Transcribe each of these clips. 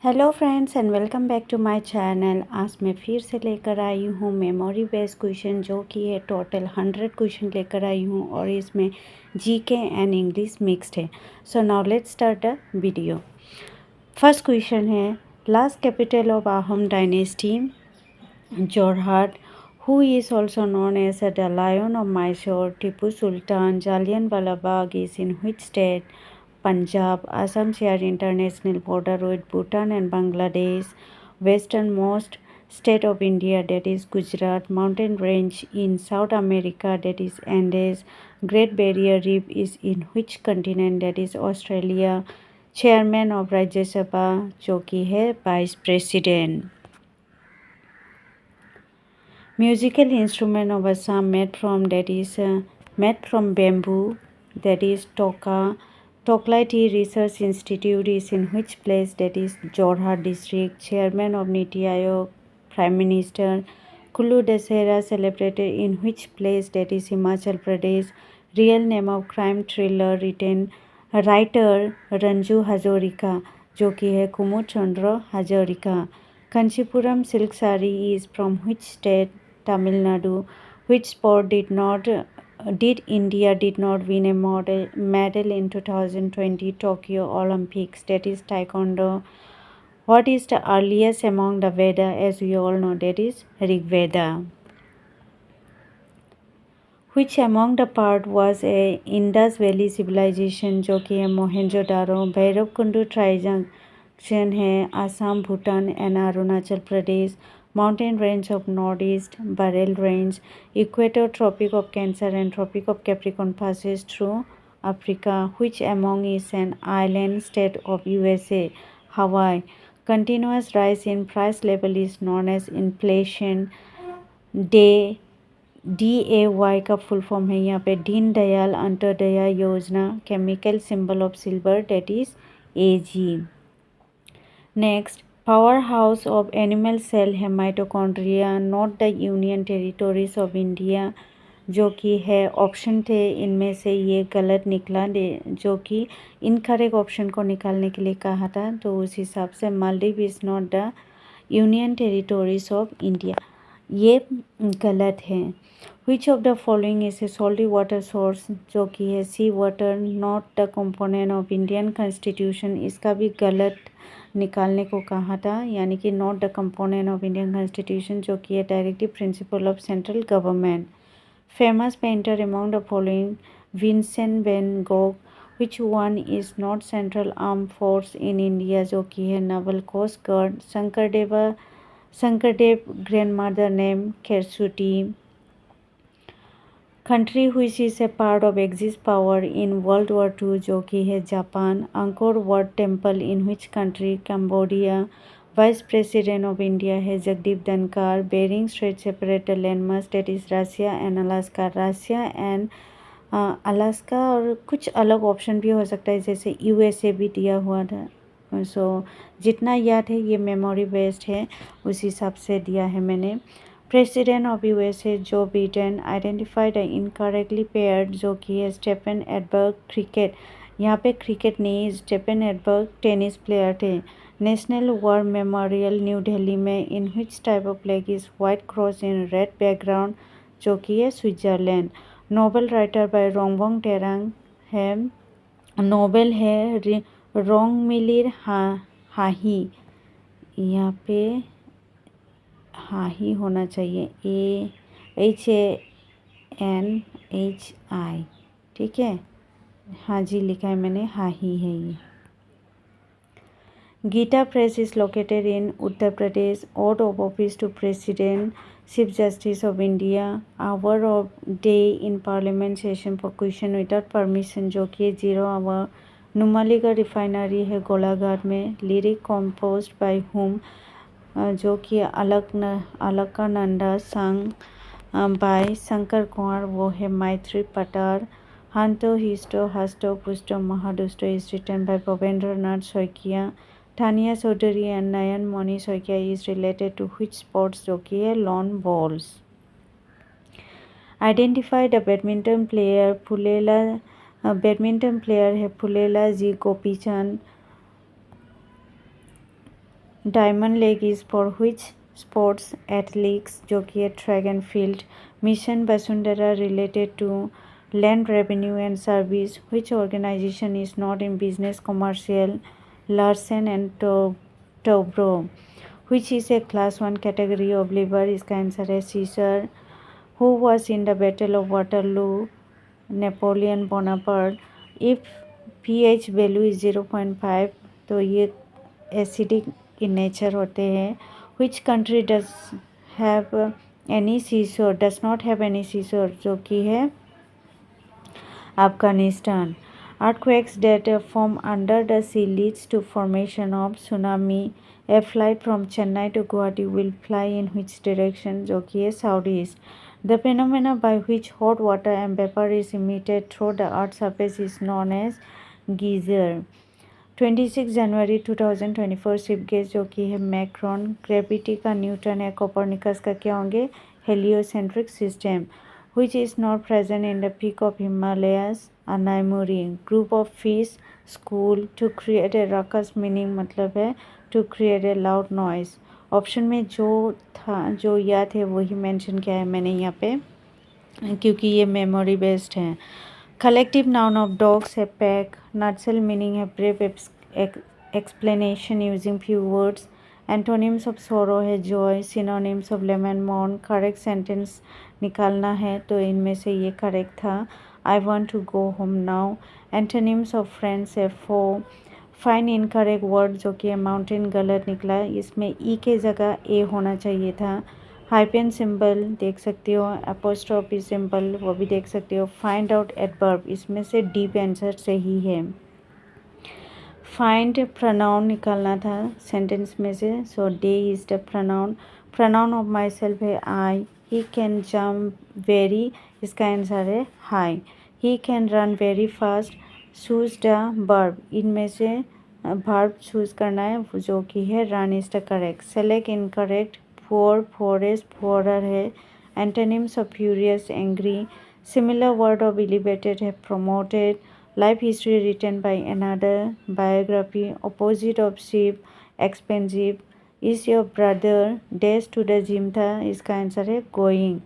Hello friends and welcome back to my channel. आज मैं फिर से लेकर आई हूँ मेमोरी बेस्ड क्वेश्चन, जो कि है टोटल 100 क्वेश्चन लेकर आई हूँ और इसमें जीके एंड इंग्लिश मिक्स्ड है। So now let's start the video. First question है, लास्ट कैपिटल ऑफ आहम dynasty Jorhat, who is also known as the Lion of Mysore. Tipu Sultan. Jallianwala Bagh is in which state? Punjab. Assam share international border with Bhutan and Bangladesh. Westernmost state of India, that is Gujarat. Mountain range in South America, that is Andes. Great Barrier Reef is in which continent? That is Australia. Chairman of Rajya Sabha, जो कि है vice president. Musical instrument of Assam made from bamboo, that is Toka. Toklai Tea Research Institute is in which place? That is Jorhat district. Chairman of Niti Aayog, Prime Minister. Kullu Dasera celebrated in which place? That is Himachal Pradesh. Real name of crime thriller writer Ranju Hazarika, जो कि है कुमुद चंद्र Hazarika. Kanchipuram silk saree is from which state? Tamil Nadu. Which sport did India did not win a medal in 2020 Tokyo Olympics? That is Taekwondo. What is the earliest among the Veda? As we all know, that is Rig Veda. Which among the part was a Indus Valley civilization, जो कि है Mohenjodaro. भैरवकुंड trijunction है Assam, Bhutan and Arunachal Pradesh. Mountain range of Northeast, Barrel Range. Equator, Tropic of Cancer and Tropic of Capricorn passes through Africa. Which among is an island state of USA? Hawaii. Continuous rise in price level is known as inflation. DAY का full form है यहाँ पे Deen Dayal Antyodaya Yojana. Chemical symbol of silver, that is AG. Next, power house of animal cell है mitochondria, not the union territories of India, जो कि है option थे इनमें से ये गलत निकला, जो कि इनकरेक्ट ऑप्शन को निकालने के लिए कहा था, तो उस हिसाब से Maldives is not the union territories of India, ये गलत है. Which of the following is a salty water source, जो कि है sea water, not the component of Indian constitution, इसका भी गलत निकालने को कहा था, यानी कि not the component of Indian constitution, जो कि है directive principle of central government. Famous painter among the following, Vincent van Gogh. Which one is not central arm force in India, जो कि है naval coast guard. Shankardev grandmother name Kersuti. Country which is a part of Axis power in World War II, जो कि है Japan. Angkor Wat temple in which country? Cambodia. Vice President of India है Jagdeep Dhankhar. Bering Strait separate the landmass, that is Russia and Alaska. Russia and Alaska और कुछ अलग option भी हो सकता है, जैसे USA भी दिया हुआ था. सो जितना याद है ये मेमोरी बेस्ड है, उस हिसाब से दिया है मैंने. President of USA Joe Biden. Identify the incorrectly paired, जो कि है स्टेफन एडबर्ग. क्रिकेट, यहाँ पे क्रिकेट नहीं, स्टेफन एडबर्ग टेनिस प्लेयर थे. National war memorial new Delhi में in which type of flag is white cross in red background, जो कि है Switzerland. Nobel writer by Rongbong Terang है, नोबेल है रोंगमिलिर हाही, यहाँ पे हाही होना चाहिए, HANHI, ठीक है. हाँ जी लिखा है मैंने, हाही है ये. Gita press is located in Uttar Pradesh. Oath of office to president, chief justice of India. Hour of day in parliament session for question without permission, जो कि 0 आवर. नुमालीगढ़ रिफाइनरी है गोलाघाट में. लिरिक कॉम्पोज बाय हुम, जो कि अलकानंदा. संग बाय शंकर कुंवर, वो है Maitri Patar. Hanto Histo Hasto Pushto Mahadushto is written by Bhabendra Nath Saikia. Tania Choudhury and Nayan Moni Saikia is related to which sports, जो कि है lawn bowls. Identify the badminton player. Badminton player है Pullela G Gopichand. Diamond league is for which sports athletes, जो कि है track and field. Mission Vasundhara related to land revenue and service, which organization is not in business commercial, Larsen and Toubro. Which is a class 1 category of lever, इसका answer है seesaw. Who was in the battle of Waterloo, Napoleon Bonaparte. If pH value is 0.5 तो ये acidic in nature होते हैं। Which country does have any seashore, does not have any seashore, जो कि है Afghanistan. Earthquakes that form under the sea leads to formation of tsunami. A flight from Chennai to Guwahati will fly in which direction, जो कि है southeast. The phenomena by which hot water and vapor is emitted through the earth's surface is known as geyser. 26 January 2024 ship gauge, जो कि है Macron. Gravity का Newton है, Copernicus का क्या होंगे, heliocentric system. which is not present in the peak of Himalayas, Anaimuri. Group of fish school to create a ruckus, meaning मतलब है to create a loud noise. Option में जो था, जो याद है वही मेंशन किया है मैंने यहाँ पे, क्योंकि ये मेमोरी बेस्ड है। कलेक्टिव नाउन ऑफ डॉग्स है पैक। नटसेल मीनिंग है brief explanation using few words. Antonyms of sorrow है जॉय। सिनोनिम्स ऑफ लेमन मॉन। करेक्ट सेंटेंस निकालना है तो इनमें से ये करेक्ट था, I want to go home now. Antonyms of friends है फो। फाइन इनकरेक्ट वर्ड, जो कि माउंटेन गलत निकला, इसमें ई के जगह ए होना चाहिए था। हाइपेन सिंबल देख सकते हो, एपोस्ट्रोफी सिंबल वो भी देख सकते हो। फाइंड आउट एडवर्ब, इसमें से डीप आंसर सही है। फाइंड प्रोनाउन निकालना था सेंटेंस में से, so they is the pronoun. Pronoun of myself है I. He can jump very, इसका आंसर है high. He can run very fast. Choose the verb, इनमें से वर्ब चूज करना है, जो कि है run is the correct. Select incorrect, pour forest pourer है। Antonyms of furious angry. Similar word of elevated है promoted. Life history written by another. Biography. Opposite of sheep, expensive. Is your brother dash to the gym था, इसका answer है going.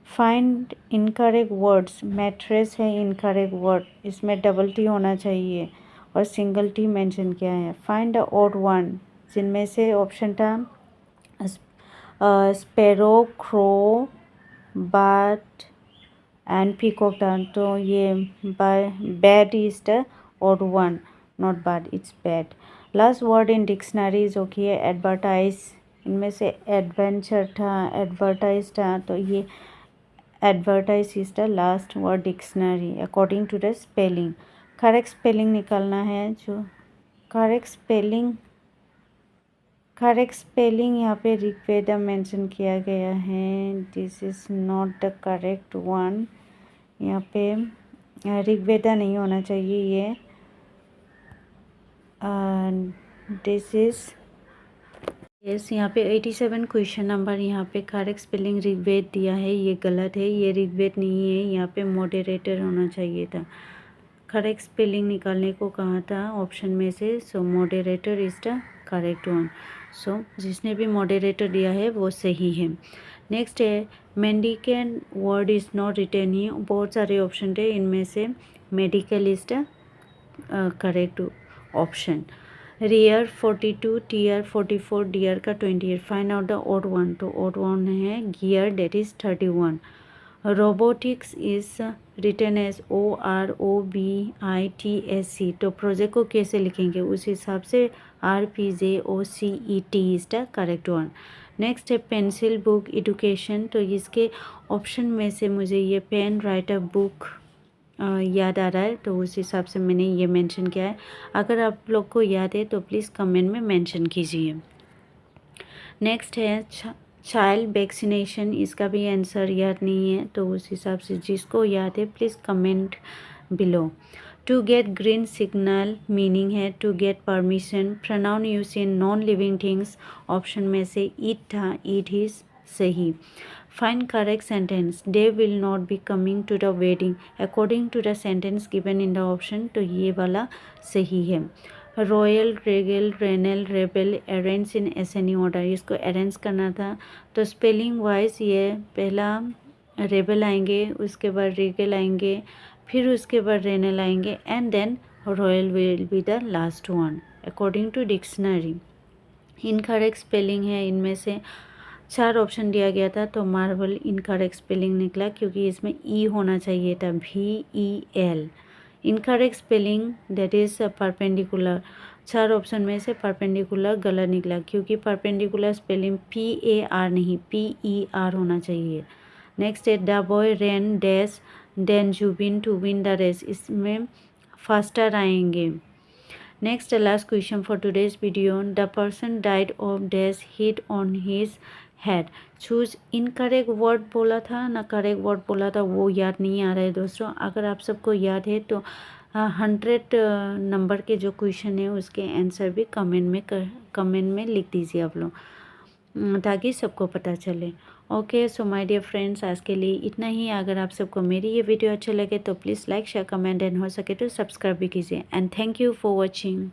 Find incorrect words. Mattress है incorrect word, इसमें double T होना चाहिए और single T mention किया है। Find the odd one, जिनमें से ऑप्शन था स्पैरो, क्रो, बाट एंड पीकॉक था, तो ये bad is the odd one, not bad, it's bad. Last word in dictionary, जो कि है एडवर्टाइज, इनमें से एडवेंचर था, एडवर्टाइज था, तो ये advertise is the last word dictionary according to the spelling. Correct spelling निकालना है, जो करेक्ट स्पेलिंग यहाँ पे ऋग्वेदा मेंशन किया गया है, this is not the correct one. यहाँ पे ऋग्वेदा नहीं होना चाहिए ये, दिस इज़ यस। यहाँ पे 87 क्वेश्चन नंबर, यहाँ पे करेक्ट स्पेलिंग ऋग्वेद दिया है, ये गलत है, ये ऋग्वेद नहीं है, यहाँ पे मॉडरेटर होना चाहिए था। करेक्ट स्पेलिंग निकालने को कहा था ऑप्शन में से, so moderator is the correct one. So जिसने भी मॉडरेटर दिया है वो सही है। नेक्स्ट है medical word is not written ही, बहुत सारे ऑप्शन थे, इनमें से medical is the correct option. Rare 42, tear 44, deer का 28। Find out the odd one, तो ऑड वन है gear, that is 31। Robotics is written as OROBITSC, तो प्रोजेक्ट को कैसे लिखेंगे उस हिसाब से RPJOCET is the correct one. Next है पेंसिल बुक एजुकेशन, तो इसके ऑप्शन में से मुझे ये पेन राइटर बुक याद आ रहा है, तो उस हिसाब से मैंने ये मेंशन किया है। अगर आप लोग को याद है तो प्लीज़ कमेंट में मेंशन कीजिए। नेक्स्ट है चाइल्ड वैक्सीनेशन, इसका भी आंसर याद नहीं है, तो उस हिसाब से जिसको याद है please comment below. To get green signal meaning है to get permission. Pronoun use in non living things, option में से ईट था, ईट इज सही। Find correct sentence, they will not be coming to the wedding according to the sentence given in the option, तो ये वाला सही है। Royal, regal, renal, rebel, arrange in एसेनी ऑर्डर, इसको अरेंज करना था। तो स्पेलिंग वाइज ये पहला रेबल आएंगे, उसके बाद रेगल आएंगे, फिर उसके बाद रेनल आएंगे and then royal will be the last one according to dictionary. Incorrect spelling है, इनमें से 4 ऑप्शन दिया गया था तो मार्बल इनकरेक्ट स्पेलिंग निकला क्योंकि इसमें ई होना चाहिए था, VEL। Incorrect spelling that is perpendicular, 4 option में से परपेंडिकुलर गलत निकला क्योंकि परपेंडिकुलर स्पेलिंग PAR नहीं PER होना चाहिए। नेक्स्ट है the boy ran dash than Zubin to win the race, इसमें फास्टर आएंगे। Next last question for today's video, the person died of dash hit on his head, choose incorrect word बोला था ना correct word बोला था, वो याद नहीं आ रहा है दोस्तों। अगर आप सबको याद है तो 100 नंबर के जो क्वेश्चन है उसके आंसर भी कमेंट में लिख दीजिए आप लोग, ताकि सबको पता चले। Okay so my dear friends, आज के लिए इतना ही। अगर आप सबको मेरी ये वीडियो अच्छे लगे तो please like share comment and हो सके तो सब्सक्राइब भी कीजिए and thank you for watching.